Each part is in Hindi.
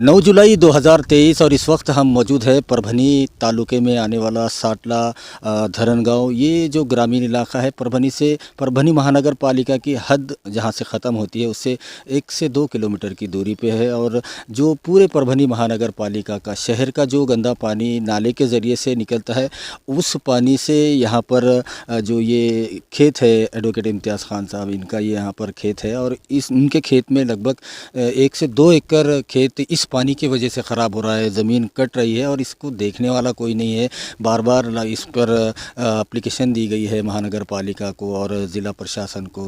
9 जुलाई 2023 और इस वक्त हम मौजूद है परभनी तालुके में आने वाला साटला धरन गाँव। ये जो ग्रामीण इलाका है परभनी महानगर पालिका की हद जहाँ से ख़त्म होती है उससे 1 से 2 किलोमीटर की दूरी पे है। और जो पूरे परभनी महानगर पालिका का शहर का जो गंदा पानी नाले के ज़रिए से निकलता है, उस पानी से यहाँ पर जो ये खेत है एडवोकेट इम्तियाज़ खान साहब, इनका ये यहाँ पर खेत है और इनके खेत में लगभग 1 से 2 एकड़ खेत इस पानी की वजह से ख़राब हो रहा है, ज़मीन कट रही है और इसको देखने वाला कोई नहीं है। बार बार इस पर एप्लीकेशन दी गई है महानगर पालिका को और ज़िला प्रशासन को,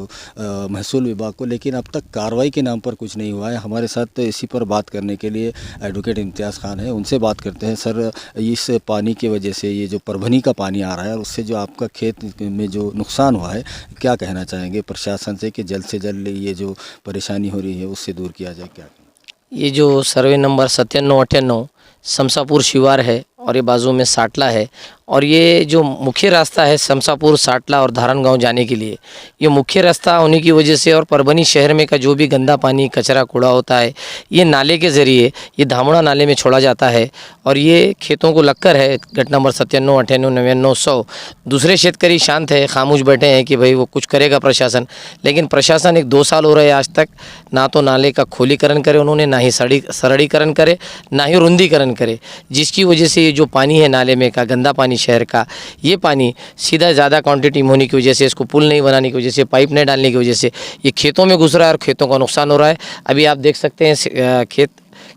महसूल विभाग को, लेकिन अब तक कार्रवाई के नाम पर कुछ नहीं हुआ है। हमारे साथ इसी पर बात करने के लिए एडवोकेट इम्तियाज़ खान है, उनसे बात करते हैं। सर, इस पानी की वजह से ये जो परभनी का पानी आ रहा है और उससे जो आपका खेत में जो नुकसान हुआ है, क्या कहना चाहेंगे प्रशासन से कि जल्द ये जो परेशानी हो रही है उससे दूर किया जाए? क्या ये जो सर्वे नंबर 97-98 शमशापुर शिवार है और ये बाजू में साटला है और ये जो मुख्य रास्ता है शमशापुर, साटला और धारण गांव जाने के लिए, ये मुख्य रास्ता होने की वजह से और परभनी शहर में का जो भी गंदा पानी कचरा कूड़ा होता है ये नाले के ज़रिए ये धामुड़ा नाले में छोड़ा जाता है और ये खेतों को लगकर है। गट नंबर 97, 98, 99, 100 दूसरे शेतकरी शांत है, खामोश बैठे हैं कि भाई वो कुछ करेगा प्रशासन, लेकिन प्रशासन 1-2 साल हो रहे हैं आज तक ना तो नाले का खोलीकरण करे उन्होंने, ना ही सरड़ीकरण करे, ना ही रुंदीकरण करे, जिसकी वजह से ये जो पानी है नाले में का गंदा पानी शहर का, ये पानी सीधा ज़्यादा क्वांटिटी में होने की वजह से, इसको पुल नहीं बनाने की वजह से, पाइप नहीं डालने की वजह से ये खेतों में घुस रहा है और खेतों का नुकसान हो रहा है। अभी आप देख सकते हैं खेत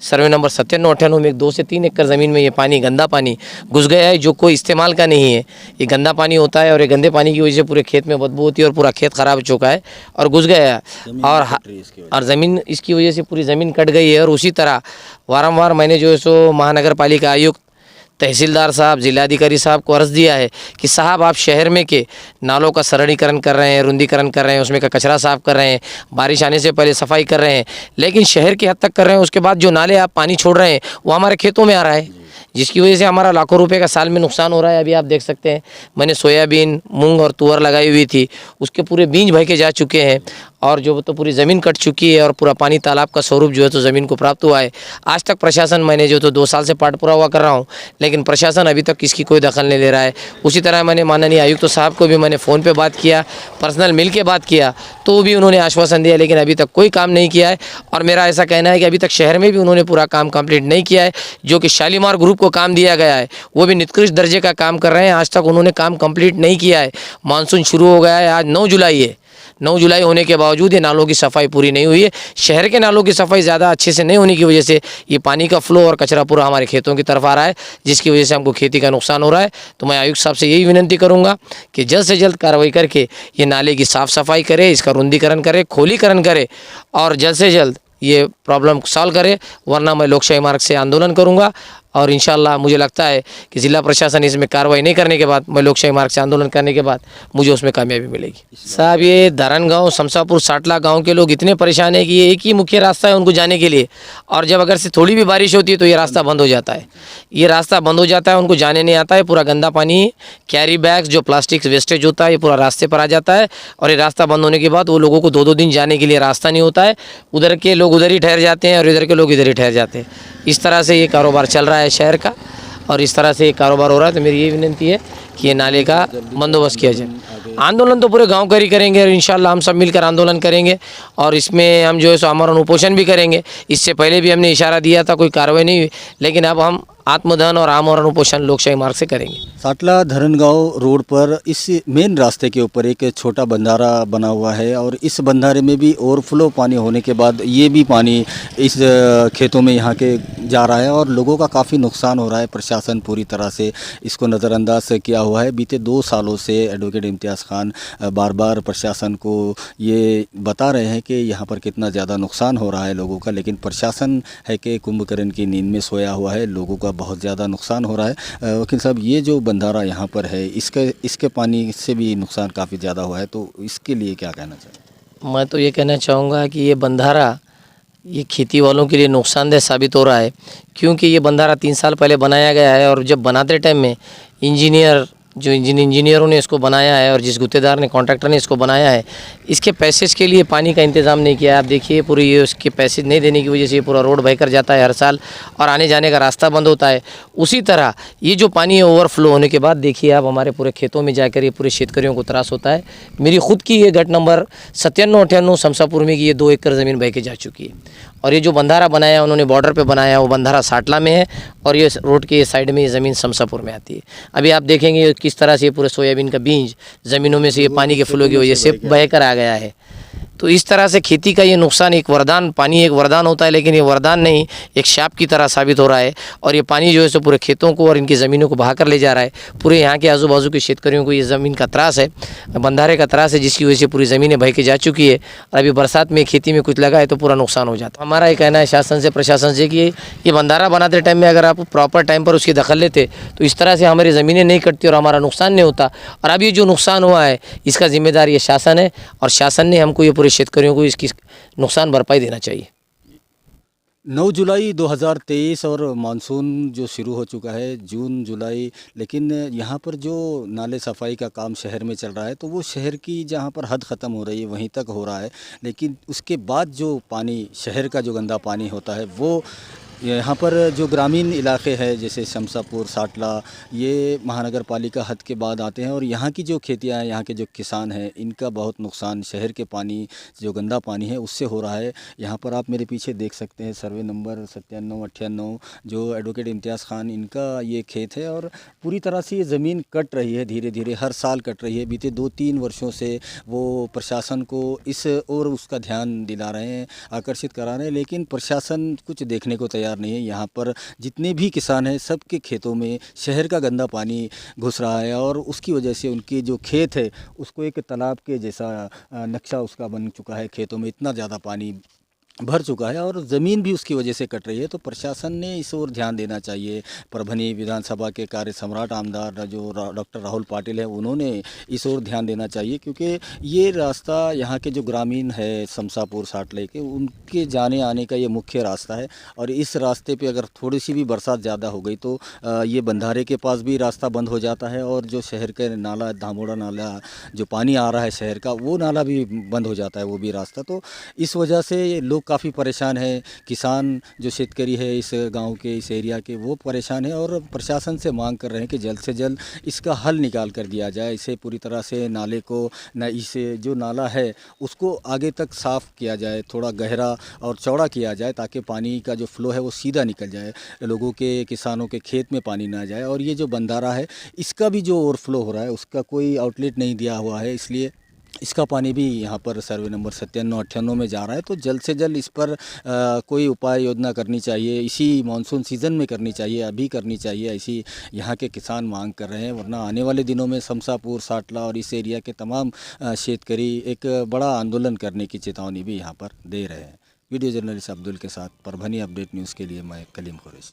सर्वे नंबर 97-98 में 2 से 3 एकड़ ज़मीन में ये पानी गंदा पानी घुस गया है जो कोई इस्तेमाल का नहीं है। ये गंदा पानी होता है और ये गंदे पानी की वजह से पूरे खेत में बदबू होती है और पूरा खेत ख़राब हो चुका है और घुस गया है और ज़मीन इसकी वजह से पूरी ज़मीन कट गई है। और उसी तरह वारंवार मैंने जो है सो महानगर पालिका आयुक्त, तहसीलदार साहब, जिलाधिकारी साहब को अर्ज़ दिया है कि साहब आप शहर में के नालों का सरलीकरण कर रहे हैं, रुंदीकरण कर रहे हैं, उसमें का कचरा साफ़ कर रहे हैं, बारिश आने से पहले सफाई कर रहे हैं, लेकिन शहर की हद तक कर रहे हैं, उसके बाद जो नाले आप पानी छोड़ रहे हैं वो हमारे खेतों में आ रहा है, जिसकी वजह से हमारा लाखों रुपए का साल में नुकसान हो रहा है। अभी आप देख सकते हैं मैंने सोयाबीन, मूंग और तुअर लगाई हुई थी, उसके पूरे बीज बह के जा चुके हैं और जो तो पूरी ज़मीन कट चुकी है और पूरा पानी तालाब का स्वरूप जो है तो ज़मीन को प्राप्त हुआ है। आज तक प्रशासन, मैंने जो तो 2 साल से पाठ पूरा हुआ कर रहा हूँ, लेकिन प्रशासन अभी तक इसकी कोई दखल नहीं ले रहा है। उसी तरह मैंने माननीय आयुक्त साहब को भी मैंने फ़ोन पे बात किया, पर्सनल मिल के बात किया, तो भी उन्होंने आश्वासन दिया, लेकिन अभी तक कोई काम नहीं किया है। और मेरा ऐसा कहना है कि अभी तक शहर में भी उन्होंने पूरा काम कंप्लीट नहीं किया है। जो कि शालीमार ग्रुप को काम दिया गया है वो भी निकृष्ट दर्जे का काम कर रहे हैं, आज तक उन्होंने काम कंप्लीट नहीं किया है। मानसून शुरू हो गया है, आज 9 जुलाई है, 9 जुलाई होने के बावजूद ये नालों की सफाई पूरी नहीं हुई है। शहर के नालों की सफाई ज़्यादा अच्छे से नहीं होने की वजह से ये पानी का फ्लो और कचरा पूरा हमारे खेतों की तरफ आ रहा है, जिसकी वजह से हमको खेती का नुकसान हो रहा है। तो मैं आयुक्त साहब से यही विनती करूँगा कि जल्द से जल्द कार्रवाई करके ये नाले की साफ़ सफाई करे, इसका रुंदीकरण करे, खोलीकरण करे और जल्द से जल्द ये प्रॉब्लम सॉल्व करे, वरना मैं लोकशाही मार्ग से आंदोलन करूँगा। और इंशाल्लाह मुझे लगता है कि ज़िला प्रशासन इसमें कार्रवाई नहीं करने के बाद, मैं लोकशाही मार्ग से आंदोलन करने के बाद मुझे उसमें कामयाबी मिलेगी। साहब, ये धारण गांव, शमशापुर, साटला गांव के लोग इतने परेशान हैं कि ये एक ही मुख्य रास्ता है उनको जाने के लिए, और जब अगर से थोड़ी भी बारिश होती है तो ये रास्ता बंद हो जाता है। ये रास्ता बंद हो जाता है, उनको जाने नहीं आता है। पूरा गंदा पानी, कैरी बैग्स, जो प्लास्टिक वेस्टेज होता है, ये पूरा रास्ते पर आ जाता है और ये रास्ता बंद होने के बाद वो लोगों को 2-2 दिन जाने के लिए रास्ता नहीं होता है। उधर के लोग उधर ही ठहर जाते हैं और इधर के लोग इधर ही ठहर जाते हैं। इस तरह से ये कारोबार चल रहा है शहर का और इस तरह से ये कारोबार हो रहा है। तो मेरी ये विनती है कि ये नाले का बंदोबस्त किया जाए। आंदोलन तो पूरे गांव का ही करेंगे और इंशाल्लाह हम सब मिलकर आंदोलन करेंगे और इसमें हम जो है सो आमरण उपोषण भी करेंगे। इससे पहले भी हमने इशारा दिया था, कोई कार्रवाई नहीं हुई, लेकिन अब हम आत्मदहन और आमरण उपोषण लोकशाही मार्ग से करेंगे। साटला धरनगांव रोड पर इस मेन रास्ते के ऊपर एक छोटा बंधारा बना हुआ है और इस बंधारे में भी ओवरफ्लो पानी होने के बाद ये भी पानी इस खेतों में यहाँ के जा रहा है और लोगों का काफ़ी नुकसान हो रहा है। प्रशासन पूरी तरह से इसको नज़रअंदाज किया हुआ है। बीते 2 सालों से एडवोकेट इम्तियाज़ खान बार बार प्रशासन को ये बता रहे हैं कि यहाँ पर कितना ज़्यादा नुकसान हो रहा है लोगों का, लेकिन प्रशासन है कि कुंभकर्ण की नींद में सोया हुआ है। लोगों का बहुत ज़्यादा नुकसान हो रहा है। वकील साहब, ये जो बंधारा यहाँ पर है इसके पानी से भी नुकसान काफ़ी ज़्यादा हुआ है, तो इसके लिए क्या कहना चाहिए? मैं तो ये कहना चाहूँगा कि ये बंधारा ये खेती वालों के लिए नुकसानदेह साबित हो रहा है, क्योंकि ये बंधारा 3 साल पहले बनाया गया है और जब बनाते टाइम में इंजीनियर जो इंजीनियरों ने इसको बनाया है और जिस गुत्तेदार ने कॉन्ट्रैक्टर ने इसको बनाया है, इसके पैसेज के लिए पानी का इंतज़ाम नहीं किया है। आप देखिए पूरी ये उसके पैसेज नहीं देने की वजह से ये पूरा रोड बह कर जाता है हर साल और आने जाने का रास्ता बंद होता है। उसी तरह ये जो पानी है ओवरफ्लो होने के बाद देखिए आप हमारे पूरे खेतों में जाकर ये पूरे शेतकरियों को त्रास होता है। मेरी खुद की ये गट नंबर 97-98 शमशापुर में की ये 2 एकड़ ज़मीन बह के जा चुकी है। और ये जो बंधारा बनाया उन्होंने बॉर्डर पे बनाया, वो बंधारा साटला में है और ये रोड के साइड में ये ज़मीन शमशापुर में आती है। अभी आप देखेंगे किस तरह से ये पूरे सोयाबीन का बीज ज़मीनों में से ये पानी के फ्लो की वजह से बह कर आ गया है। तो इस तरह से खेती का ये नुकसान, एक वरदान, पानी एक वरदान होता है लेकिन ये वरदान नहीं, एक शाप की तरह साबित हो रहा है। और ये पानी जो है सो पूरे खेतों को और इनकी ज़मीनों को बहा कर ले जा रहा है। पूरे यहाँ के आजू बाजू के शेतकरियों को ये ज़मीन का त्रास है, बंधारे का त्रास है, जिसकी वजह से पूरी ज़मीनें बह के जा चुकी है। और अभी बरसात में खेती में कुछ लगा है तो पूरा नुकसान हो जाता है। हमारा ये कहना है शासन से, प्रशासन से कि ये बंधारा बनाते टाइम में अगर आप प्रॉपर टाइम पर उसकी दखल लेते तो इस तरह से हमारी ज़मीनें नहीं कटती और हमारा नुकसान नहीं होता। और अब ये जो नुकसान हुआ है इसका जिम्मेदार ये शासन है और शासन ने हमको ये पूरे शेतकरियों को इसकी नुकसान भरपाई देना चाहिए। 9 जुलाई 2023 और मानसून जो शुरू हो चुका है जून जुलाई, लेकिन यहाँ पर जो नाले सफाई का काम शहर में चल रहा है तो वो शहर की जहाँ पर हद ख़त्म हो रही है वहीं तक हो रहा है। लेकिन उसके बाद जो पानी, शहर का जो गंदा पानी होता है वो यहाँ पर जो ग्रामीण इलाके हैं जैसे शमशापुर, साटला, ये महानगर पालिका हद के बाद आते हैं और यहाँ की जो खेतियाँ हैं, यहाँ के जो किसान हैं, इनका बहुत नुकसान शहर के पानी, जो गंदा पानी है उससे हो रहा है। यहाँ पर आप मेरे पीछे देख सकते हैं सर्वे नंबर 97-98 जो एडवोकेट इम्तियाज़ खान, इनका ये खेत है और पूरी तरह से ये ज़मीन कट रही है, धीरे धीरे हर साल कट रही है। बीते 2-3 वर्षों से वो प्रशासन को इस और उसका ध्यान दिला रहे हैं, आकर्षित करा रहे हैं, लेकिन प्रशासन कुछ देखने को तैयार नहीं है। यहाँ पर जितने भी किसान हैं सबके खेतों में शहर का गंदा पानी घुस रहा है और उसकी वजह से उनके जो खेत है उसको एक तालाब के जैसा नक्शा उसका बन चुका है। खेतों में इतना ज़्यादा पानी भर चुका है और ज़मीन भी उसकी वजह से कट रही है। तो प्रशासन ने इस ओर ध्यान देना चाहिए। परभनी विधानसभा के कार्य सम्राट आमदार जो डॉक्टर राहुल पाटिल है, उन्होंने इस ओर ध्यान देना चाहिए क्योंकि ये रास्ता यहाँ के जो ग्रामीण है शमशापुर, साटले के, उनके जाने आने का ये मुख्य रास्ता है। और इस रास्ते पे अगर थोड़ी सी भी बरसात ज़्यादा हो गई तो ये बंधारे के पास भी रास्ता बंद हो जाता है और जो शहर के नाला, धामोड़ा नाला, जो पानी आ रहा है शहर का, वो नाला भी बंद हो जाता है, वो भी रास्ता। तो इस वजह से लोग काफ़ी परेशान है। किसान जो शेतकरी है इस गांव के, इस एरिया के, वो परेशान है और प्रशासन से मांग कर रहे हैं कि जल्द से जल्द इसका हल निकाल कर दिया जाए। इसे पूरी तरह से नाले को इसे जो नाला है उसको आगे तक साफ़ किया जाए, थोड़ा गहरा और चौड़ा किया जाए ताकि पानी का जो फ़्लो है वो सीधा निकल जाए, लोगों के, किसानों के खेत में पानी ना जाए। और ये जो बंधारा है इसका भी जो ओवरफ्लो हो रहा है उसका कोई आउटलेट नहीं दिया हुआ है, इसलिए इसका पानी भी यहाँ पर सर्वे नंबर 97-98 में जा रहा है। तो जल्द से जल्द इस पर कोई उपाय योजना करनी चाहिए, इसी मानसून सीज़न में करनी चाहिए, अभी करनी चाहिए, ऐसी यहाँ के किसान मांग कर रहे हैं। वरना आने वाले दिनों में शमशापुर, साटला और इस एरिया के तमाम शेतकरी एक बड़ा आंदोलन करने की चेतावनी भी यहाँ पर दे रहे हैं। वीडियो जर्नलिस्ट अब्दुल के साथ परभनी अपडेट न्यूज़ के लिए मैं कलीम कुरैशी।